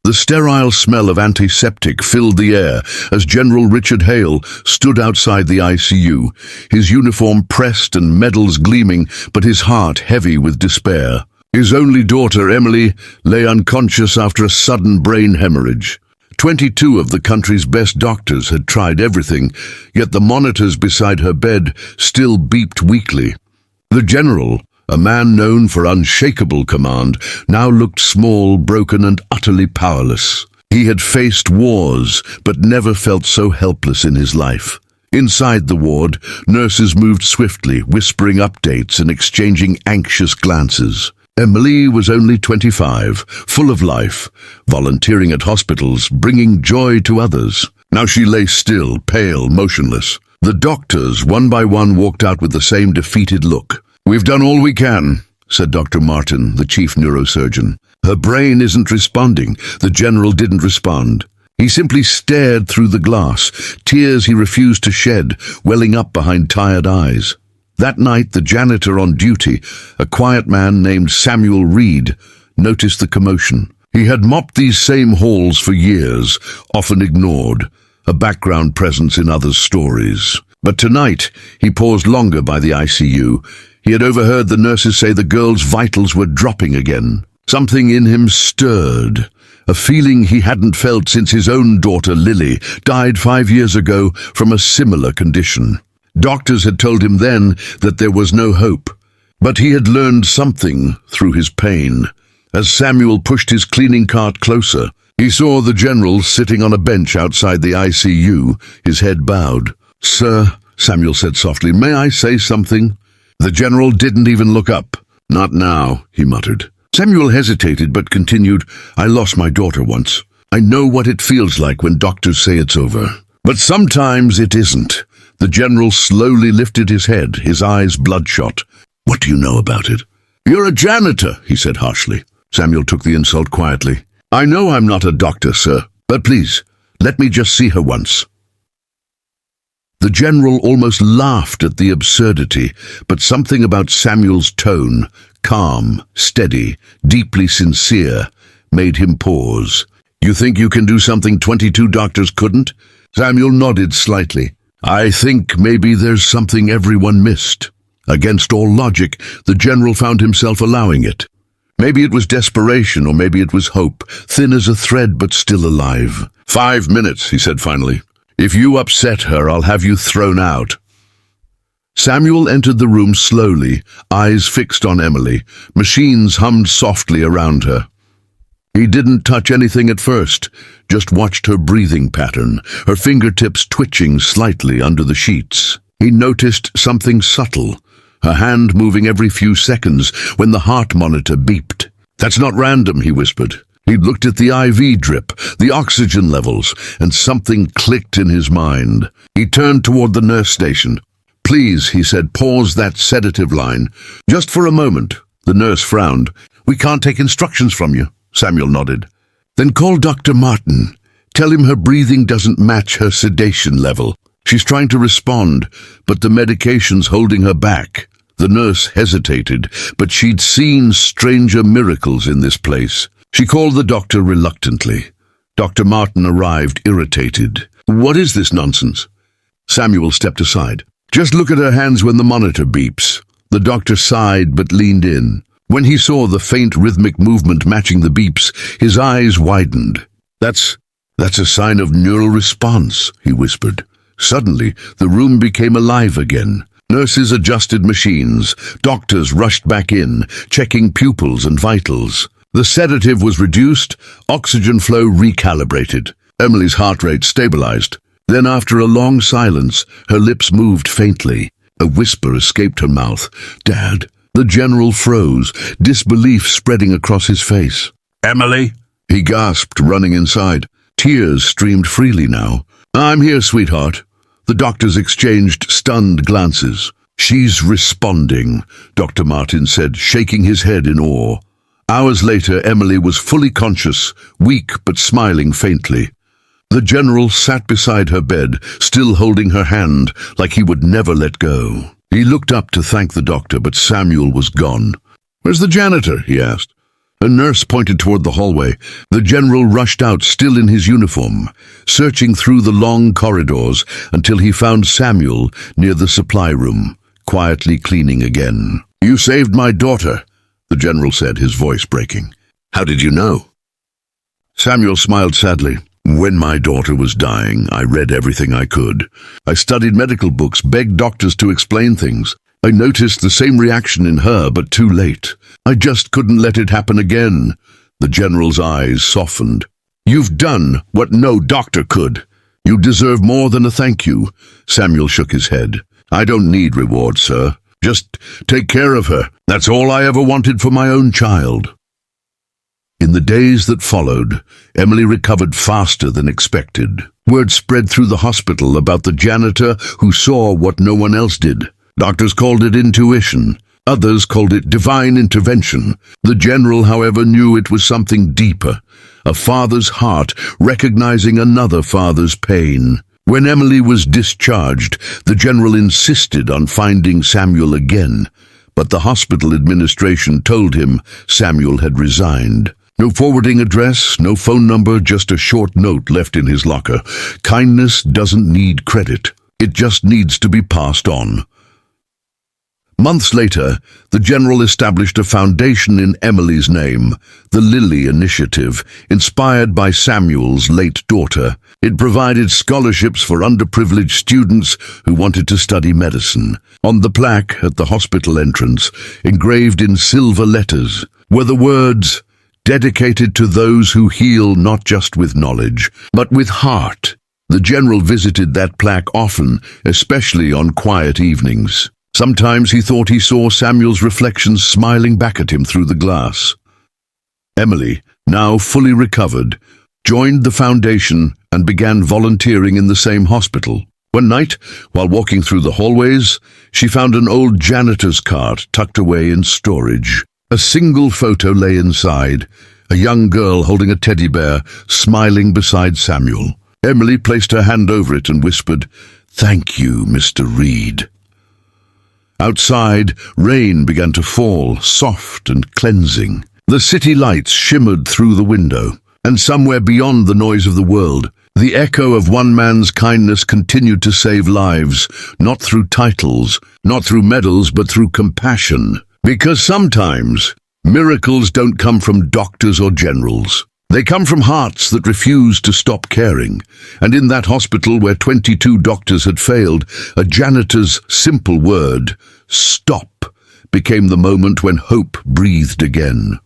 The sterile smell of antiseptic filled the air as General Richard Hale stood outside the ICU, his uniform pressed and medals gleaming, but his heart heavy with despair. His only daughter, Emily, lay unconscious after a sudden brain hemorrhage. 22 of the country's best doctors had tried everything, yet the monitors beside her bed still beeped weakly. The general, a man known for unshakable command, now looked small, broken, and utterly powerless. He had faced wars, but never felt so helpless in his life. Inside the ward, nurses moved swiftly, whispering updates and exchanging anxious glances. Emily was only 25, full of life, volunteering at hospitals, bringing joy to others. Now she lay still, pale, motionless. The doctors, one by one, walked out with the same defeated look. "We've done all we can," said Dr. Martin, the chief neurosurgeon. "Her brain isn't responding." The general didn't respond. He simply stared through the glass, tears he refused to shed, welling up behind tired eyes. That night, the janitor on duty, a quiet man named Samuel Reed, noticed the commotion. He had mopped these same halls for years, often ignored, a background presence in others' stories. But tonight, he paused longer by the ICU. He had overheard the nurses say the girl's vitals were dropping again. Something in him stirred, a feeling he hadn't felt since his own daughter, Lily, died 5 years ago from a similar condition. Doctors had told him then that there was no hope, but he had learned something through his pain. As Samuel pushed his cleaning cart closer, he saw the general sitting on a bench outside the ICU, his head bowed. "Sir," Samuel said softly, "may I say something?" The general didn't even look up. "Not now," he muttered. Samuel hesitated but continued, "I lost my daughter once. I know what it feels like when doctors say it's over. But sometimes it isn't." The general slowly lifted his head, his eyes bloodshot. "What do you know about it?" "You're a janitor," he said harshly. Samuel took the insult quietly. "I know I'm not a doctor, sir, but please, let me just see her once." The general almost laughed at the absurdity, but something about Samuel's tone, calm, steady, deeply sincere, made him pause. "You think you can do something 22 doctors couldn't?" Samuel nodded slightly. "I think maybe there's something everyone missed." Against all logic, the general found himself allowing it. Maybe it was desperation, or maybe it was hope, thin as a thread but still alive. "5 minutes," he said finally. "If you upset her, I'll have you thrown out." Samuel entered the room slowly, eyes fixed on Emily. Machines hummed softly around her. He didn't touch anything at first, just watched her breathing pattern, her fingertips twitching slightly under the sheets. He noticed something subtle, her hand moving every few seconds when the heart monitor beeped. "That's not random," he whispered. He looked at the IV drip, the oxygen levels, and something clicked in his mind. He turned toward the nurse station. "Please," he said, "pause that sedative line. Just for a moment." The nurse frowned. "We can't take instructions from you." Samuel nodded. "Then call Dr. Martin. Tell him her breathing doesn't match her sedation level. She's trying to respond, but the medication's holding her back." The nurse hesitated, but she'd seen stranger miracles in this place. She called the doctor reluctantly. Dr. Martin arrived, irritated. "What is this nonsense?" Samuel stepped aside. "Just look at her hands when the monitor beeps." The doctor sighed but leaned in. When he saw the faint rhythmic movement matching the beeps, his eyes widened. That's a sign of neural response," he whispered. Suddenly, the room became alive again. Nurses adjusted machines. Doctors rushed back in, checking pupils and vitals. The sedative was reduced, oxygen flow recalibrated. Emily's heart rate stabilized. Then, after a long silence, her lips moved faintly. A whisper escaped her mouth. "Dad." The general froze, disbelief spreading across his face. "Emily?" he gasped, running inside. Tears streamed freely now. "I'm here, sweetheart." The doctors exchanged stunned glances. "She's responding," Dr. Martin said, shaking his head in awe. Hours later, Emily was fully conscious, weak but smiling faintly. The general sat beside her bed, still holding her hand, like he would never let go. He looked up to thank the doctor, but Samuel was gone. "Where's the janitor?" he asked. A nurse pointed toward the hallway. The general rushed out, still in his uniform, searching through the long corridors until he found Samuel near the supply room, quietly cleaning again. "You saved my daughter," the general said, his voice breaking. "How did you know?" Samuel smiled sadly. "When my daughter was dying, I read everything I could. I studied medical books, begged doctors to explain things. I noticed the same reaction in her, but too late. I just couldn't let it happen again." The general's eyes softened. "You've done what no doctor could. You deserve more than a thank you." Samuel shook his head. "I don't need reward, sir. Just take care of her. That's all I ever wanted for my own child." In the days that followed, Emily recovered faster than expected. Word spread through the hospital about the janitor who saw what no one else did. Doctors called it intuition. Others called it divine intervention. The general, however, knew it was something deeper, a father's heart recognizing another father's pain. When Emily was discharged, the general insisted on finding Samuel again, but the hospital administration told him Samuel had resigned. No forwarding address, no phone number, just a short note left in his locker. Kindness doesn't need credit. It just needs to be passed on. Months later, the general established a foundation in Emily's name, the Lily Initiative, inspired by Samuel's late daughter. It provided scholarships for underprivileged students who wanted to study medicine. On the plaque at the hospital entrance, engraved in silver letters, were the words, "Dedicated to those who heal not just with knowledge, but with heart." The general visited that plaque often, especially on quiet evenings. Sometimes he thought he saw Samuel's reflections smiling back at him through the glass. Emily, now fully recovered, joined the foundation and began volunteering in the same hospital. One night, while walking through the hallways, she found an old janitor's cart tucked away in storage. A single photo lay inside, a young girl holding a teddy bear, smiling beside Samuel. Emily placed her hand over it and whispered, "Thank you, Mr. Reed." Outside, rain began to fall, soft and cleansing. The city lights shimmered through the window, and somewhere beyond the noise of the world, the echo of one man's kindness continued to save lives, not through titles, not through medals, but through compassion. Because sometimes, miracles don't come from doctors or generals. They come from hearts that refuse to stop caring. And in that hospital where 22 doctors had failed, a janitor's simple word, "Stop," became the moment when hope breathed again.